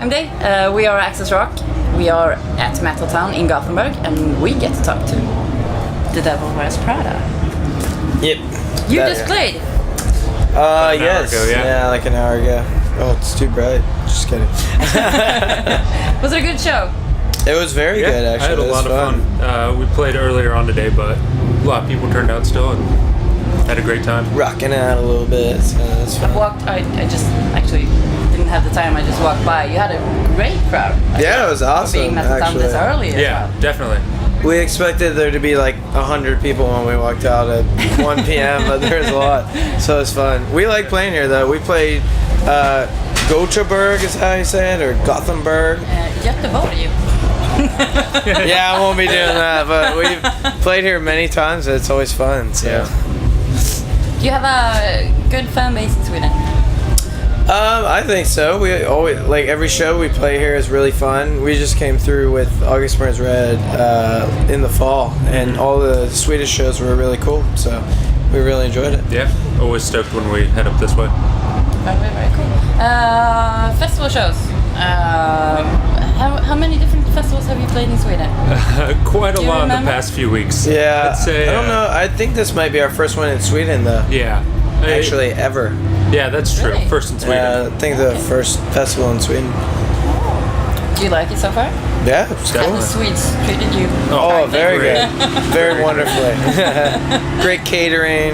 I'm Dave. We are Accessrock. We are at Metaltown in Gothenburg, and we get to talk to the Devil Wears Prada. Yep. You just played. Yes. Ago, yeah, like an hour ago. Oh, it's too bright. Just kidding. Was it a good show? It was very good, actually. I had a lot of fun. We played earlier on today, but a lot of people turned out still and had a great time. Rocking out a little bit, so that's fun. I just actually didn't have the time. I just walked by. You had a great crowd. Yeah, it was awesome. Being Metaltown this early as well. Definitely. We expected there to be like 100 people when we walked out at 1 p.m., but there's a lot, so it's fun. We like playing here, though. We played Gothenburg, is how you say it, or Gothenburg. Göteborg. Yeah, I won't be doing that, but we've played here many times. And it's always fun. So. Yeah. You have a good fan base in Sweden. I think so. We always like every show we play here is really fun. We just came through with August Burns Red in the fall, and all the Swedish shows were really cool. So we really enjoyed it. Yeah, always stoked when we head up this way. Very cool. Festival shows. How many different festivals have you played in Sweden? Quite a lot in the remember? past few weeks. Yeah, I'd say, I don't know. I think this might be our first one in Sweden, though. Yeah. Actually, ever. Yeah, that's true. Really? First in Sweden. Yeah, I think the first festival in Sweden. Do you like it so far? Yeah, it's Have cool. the Swedes treated you? Oh, very great. good. Very wonderfully. Great catering,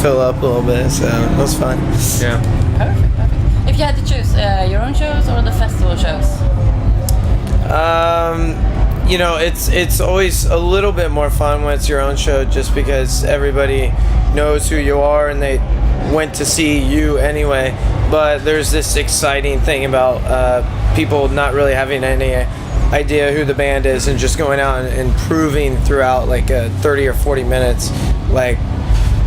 fill up a little bit, so it was fun. Yeah. Perfect. If you had to choose your own shows or the festival shows? It's always a little bit more fun when it's your own show, just because everybody knows who you are and they went to see you anyway. But there's this exciting thing about people not really having any idea who the band is and just going out and proving throughout like 30 or 40 minutes, like,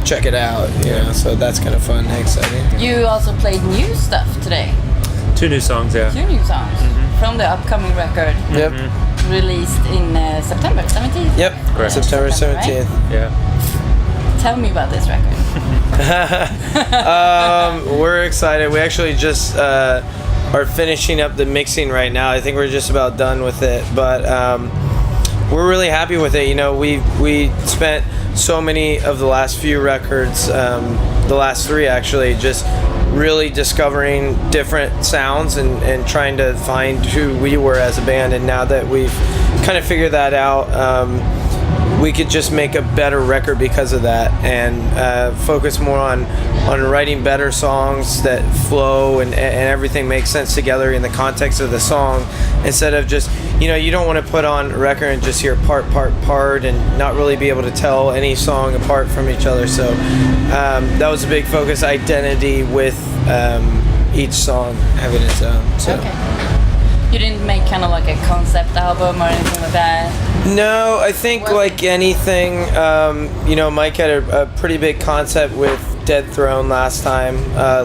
check it out, so that's kind of fun and exciting. You also played new stuff today. 2 new songs, yeah. 2 new songs from the upcoming record. Yep. Released in September 17th. Yep. Correct. September 17th. Right? Yeah. Tell me about this record. We're excited. We actually just are finishing up the mixing right now. I think we're just about done with it, but we're really happy with it. We spent so many of the last few records, the last 3 actually, just really discovering different sounds and trying to find who we were as a band. And now that we've kind of figured that out, we could just make a better record because of that, and focus more on writing better songs that flow and everything makes sense together in the context of the song, instead of just, you don't want to put on a record and just hear part and not really be able to tell any song apart from each other. So that was a big focus, identity with each song having its own. So. Okay. You didn't make kind of like a concept album or anything like that? No, I think like anything, Mike had a pretty big concept with Dead Throne last time,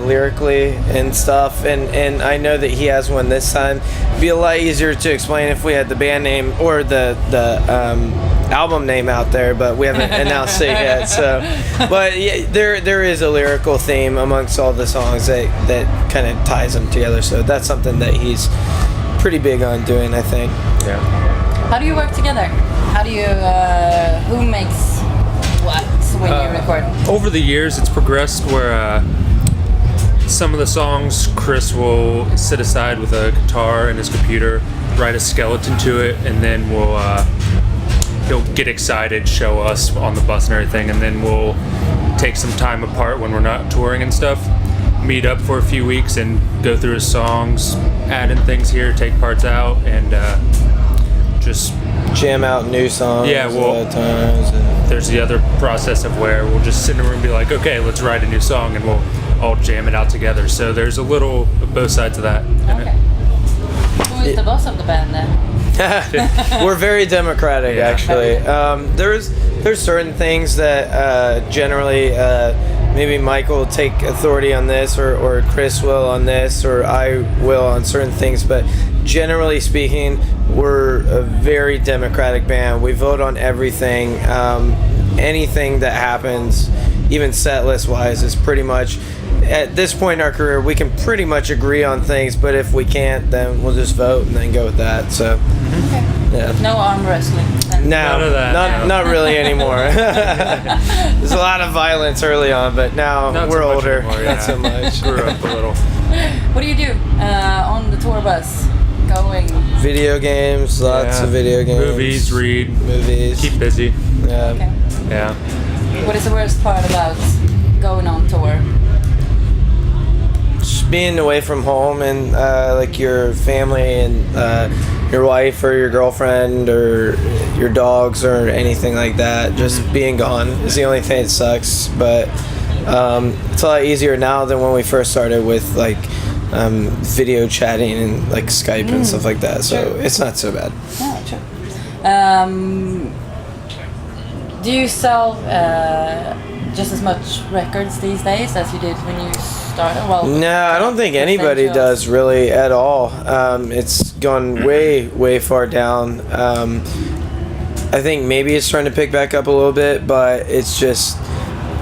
lyrically and stuff, and I know that he has one this time. It'd be a lot easier to explain if we had the band name or the album name out there, but we haven't announced it yet. So, but yeah, there is a lyrical theme amongst all the songs that kind of ties them together. So that's something that he's pretty big on doing, I think. Yeah. How do you work together? How do you, who makes what when you record? Over the years, it's progressed where some of the songs Chris will sit aside with a guitar and his computer, write a skeleton to it, and then he'll get excited, show us on the bus and everything, and then we'll take some time apart when we're not touring and stuff, meet up for a few weeks and go through his songs, add in things here, take parts out, and just jam out new songs. Yeah, well, times. There's the other process of where we'll just sit in a room and be like, okay, let's write a new song, and we'll all jam it out together. So there's a little of both sides of that. Okay. Who is the boss of the band then? We're very democratic, actually. There's certain things that generally maybe Mike will take authority on this, or Chris will on this, or I will on certain things, but generally speaking, we're a very democratic band. We vote on everything. Anything that happens, even set list wise, is pretty much at this point in our career we can pretty much agree on things, but if we can't, then we'll just vote and then go with that. So yeah. No arm wrestling. No, None of that, not really anymore. There's a lot of violence early on, but now Not we're so much older. anymore, Not so much. Grew up a little. What do you do on the tour bus going? Video games, lots Yeah. of video games. Movies, read, Movies. keep busy. Yeah. Okay. Yeah. What is the worst part about going on tour? Just being away from home and like your family and your wife or your girlfriend or your dogs or anything like that. Just being gone is the only thing that sucks. But it's a lot easier now than when we first started with like video chatting and like Skype and stuff like that. So Sure. it's not so bad. Yeah, true. Do you sell just as much records these days as you did when you started? Well, No, I don't think anybody shows. does really at all. It's gone way far down. I think maybe it's starting to pick back up a little bit, but it's just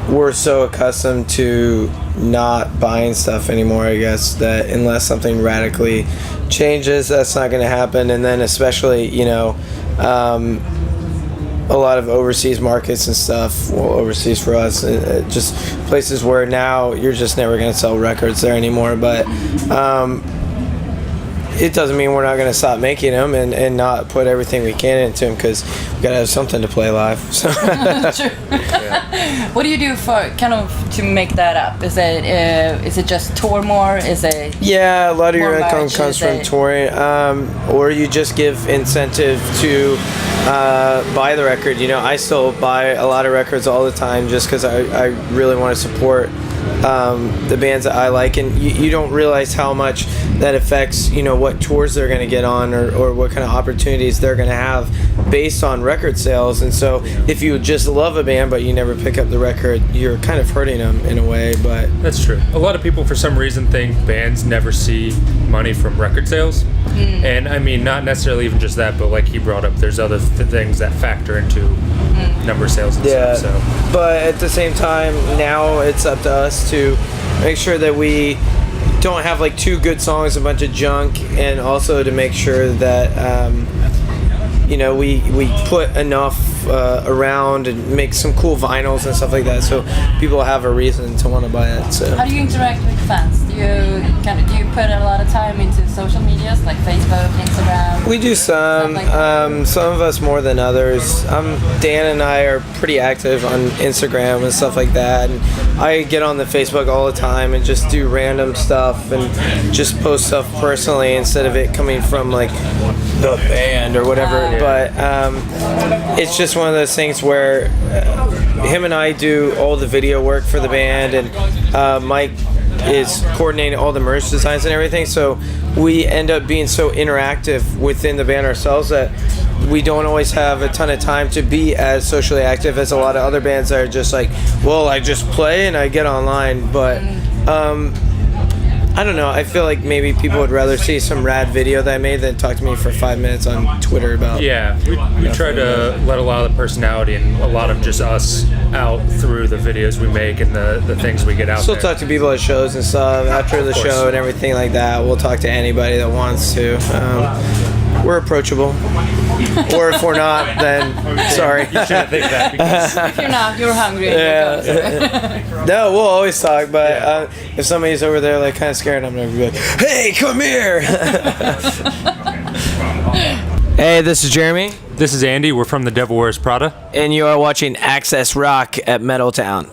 we're so accustomed to not buying stuff anymore, I guess, that unless something radically changes, that's not going to happen. And then especially, you know, a lot of overseas markets and stuff, well, overseas for us, just places where now you're just never going to sell records there anymore. But it doesn't mean we're not going to stop making them and not put everything we can into them, because we got to have something to play live. So. True. What do you do for kind of to make that up? Is it just tour more? Is it Yeah, a lot of your more income merch? comes Is from it- touring, or you just give incentive to buy the record. You know, I still buy a lot of records all the time just because I really want to support the bands that I like, and you don't realize how much that affects, you know, what tours they're going to get on or what kind of opportunities they're going to have based on record sales. And so if you just love a band but you never pick up the record, you're kind of hurting them in a way. But That's true. A lot of people, for some reason, think bands never see money from record sales. And I mean, not necessarily even just that, but like he brought up, there's other things that factor into number of sales and yeah, stuff. So but at the same time, now it's up to us to make sure that we don't have like 2 good songs, a bunch of junk, and also to make sure that you know, we put enough around and make some cool vinyls and stuff like that, so people have a reason to want to buy it. So How do you interact with fans? Do you put a lot of time into social medias like Facebook, Instagram? we do some, Stuff like that. some of us more than others. Dan and I are pretty active on Instagram and stuff like that, and I get on the Facebook all the time and just do random stuff and just post stuff personally instead of it coming from like the band or whatever. But it's just one of those things where him and I do all the video work for the band, and Mike is coordinating all the merch designs and everything, so we end up being so interactive within the band ourselves that we don't always have a ton of time to be as socially active as a lot of other bands that are just like, well, I just play and I get online. But I don't know, I feel like maybe people would rather see some rad video that I made than talk to me for 5 minutes on Twitter about. yeah, we try to let a lot of the personality and a lot of just us out through the videos we make and the things we get out Still there. talk to people at shows and stuff after the Of course. show and everything like that. We'll talk to anybody that wants to. We're approachable, or if we're not, then sorry. You shouldn't think that, because If you're not, you're hungry. Yeah. No, we'll always talk, but if somebody's over there like kind of scared, I'm gonna be like, "Hey, come here!" Hey, this is Jeremy, this is Andy. We're from the Devil Wears Prada. and you are watching Access Rock at Metaltown.